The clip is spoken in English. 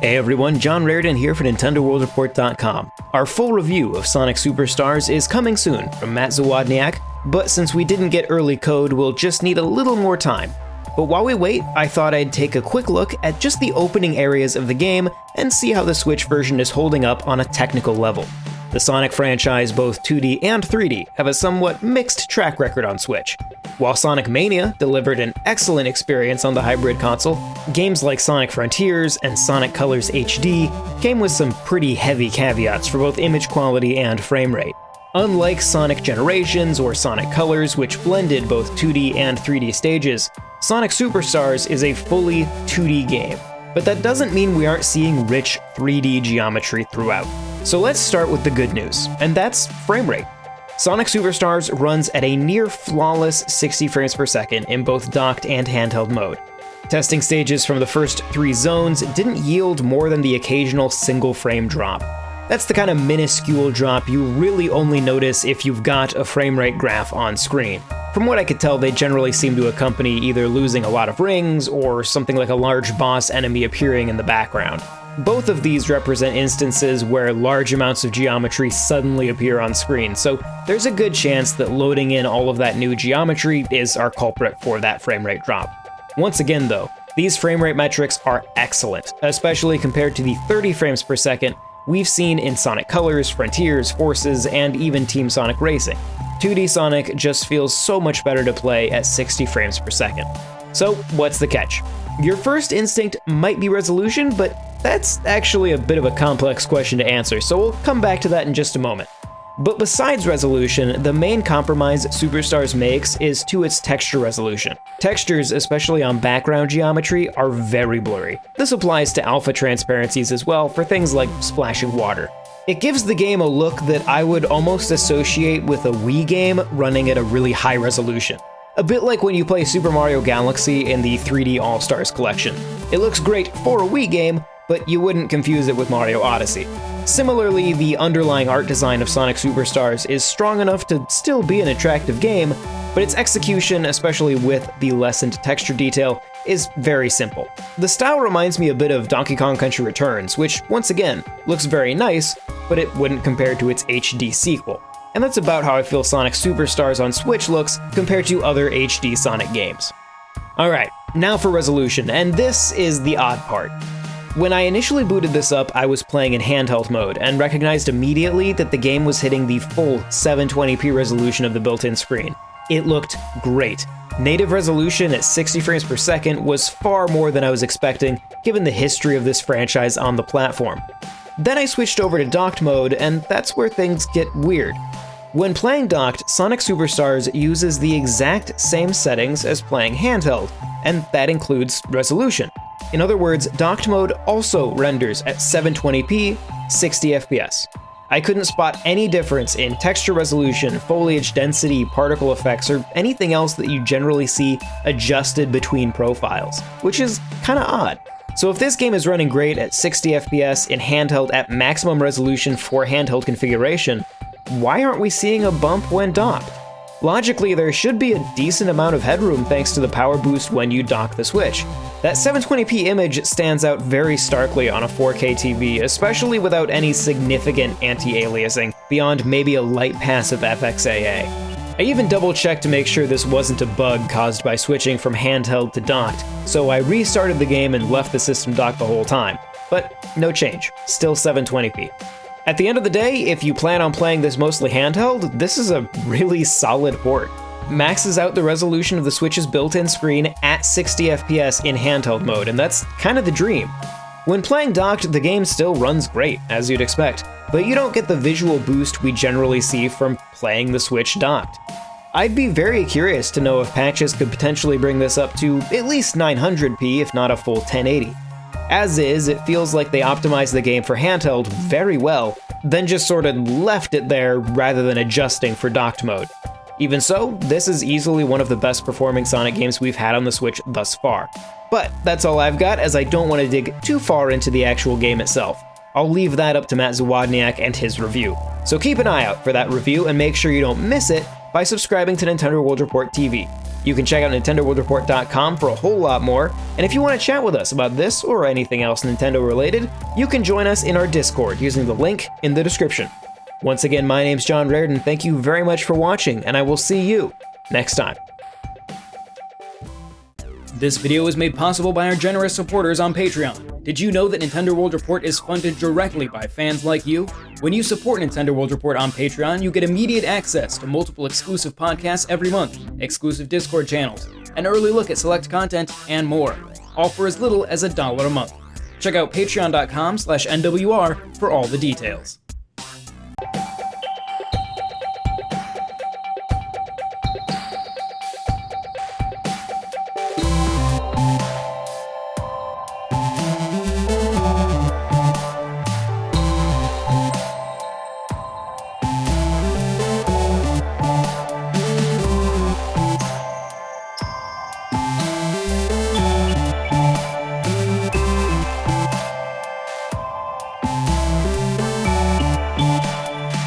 Hey everyone, John Raridan here for NintendoWorldReport.com. Our full review of Sonic Superstars is coming soon from Matt Zawodniak, but since we didn't get early code, we'll just need a little more time. But while we wait, I thought I'd take a quick look at just the opening areas of the game and see how the Switch version is holding up on a technical level. The Sonic franchise, both 2D and 3D, have a somewhat mixed track record on Switch. While Sonic Mania delivered an excellent experience on the hybrid console, games like Sonic Frontiers and Sonic Colors HD came with some pretty heavy caveats for both image quality and frame rate. Unlike Sonic Generations or Sonic Colors, which blended both 2D and 3D stages, Sonic Superstars is a fully 2D game. But that doesn't mean we aren't seeing rich 3D geometry throughout. So let's start with the good news, and that's frame rate. Sonic Superstars runs at a near flawless 60 frames per second in both docked and handheld mode. Testing stages from the first 3 zones didn't yield more than the occasional single frame drop. That's the kind of minuscule drop you really only notice if you've got a frame rate graph on screen. From what I could tell, they generally seem to accompany either losing a lot of rings or something like a large boss enemy appearing in the background. Both of these represent instances where large amounts of geometry suddenly appear on screen, so there's a good chance that loading in all of that new geometry is our culprit for that frame rate drop. Once again though, these frame rate metrics are excellent, especially compared to the 30 frames per second we've seen in Sonic Colors, Frontiers, Forces, and even Team Sonic Racing. 2D Sonic just feels so much better to play at 60 frames per second. So what's the catch? Your first instinct might be resolution, but that's actually a bit of a complex question to answer, so we'll come back to that in just a moment. But besides resolution, the main compromise Superstars makes is to its texture resolution. Textures, especially on background geometry, are very blurry. This applies to alpha transparencies as well for things like splashing water. It gives the game a look that I would almost associate with a Wii game running at a really high resolution. A bit like when you play Super Mario Galaxy in the 3D All-Stars collection. It looks great for a Wii game, but you wouldn't confuse it with Mario Odyssey. Similarly, the underlying art design of Sonic Superstars is strong enough to still be an attractive game, but its execution, especially with the lessened texture detail, is very simple. The style reminds me a bit of Donkey Kong Country Returns, which, once again, looks very nice, but it wouldn't compare to its HD sequel. And that's about how I feel Sonic Superstars on Switch looks compared to other HD Sonic games. Alright, now for resolution, and this is the odd part. When I initially booted this up, I was playing in handheld mode, and recognized immediately that the game was hitting the full 720p resolution of the built-in screen. It looked great. Native resolution at 60 frames per second was far more than I was expecting, given the history of this franchise on the platform. Then I switched over to docked mode, and that's where things get weird. When playing docked, Sonic Superstars uses the exact same settings as playing handheld, and that includes resolution. In other words, docked mode also renders at 720p, 60 FPS. I couldn't spot any difference in texture resolution, foliage density, particle effects, or anything else that you generally see adjusted between profiles, which is kinda odd. So if this game is running great at 60 FPS in handheld at maximum resolution for handheld configuration, why aren't we seeing a bump when docked? Logically, there should be a decent amount of headroom thanks to the power boost when you dock the Switch. That 720p image stands out very starkly on a 4K TV, especially without any significant anti-aliasing, beyond maybe a light pass of FXAA. I even double-checked to make sure this wasn't a bug caused by switching from handheld to docked, so I restarted the game and left the system docked the whole time. But no change, still 720p. At the end of the day, if you plan on playing this mostly handheld, this is a really solid port. Maxes out the resolution of the Switch's built-in screen at 60 FPS in handheld mode, and that's kind of the dream. When playing docked, the game still runs great, as you'd expect, but you don't get the visual boost we generally see from playing the Switch docked. I'd be very curious to know if patches could potentially bring this up to at least 900p, if not a full 1080. As is, it feels like they optimized the game for handheld very well, then just sort of left it there rather than adjusting for docked mode. Even so, this is easily one of the best performing Sonic games we've had on the Switch thus far. But that's all I've got, as I don't want to dig too far into the actual game itself. I'll leave that up to Matt Zawodniak and his review. So keep an eye out for that review and make sure you don't miss it by subscribing to Nintendo World Report TV. You can check out NintendoWorldReport.com for a whole lot more, and if you want to chat with us about this or anything else Nintendo related, you can join us in our Discord using the link in the description. Once again, my name's John Rairdon, thank you very much for watching, and I will see you next time. This video is made possible by our generous supporters on Patreon. Did you know that Nintendo World Report is funded directly by fans like you? When you support Nintendo World Report on Patreon, you get immediate access to multiple exclusive podcasts every month, exclusive Discord channels, an early look at select content, and more, all for as little as $1 a month. Check out patreon.com/NWR for all the details.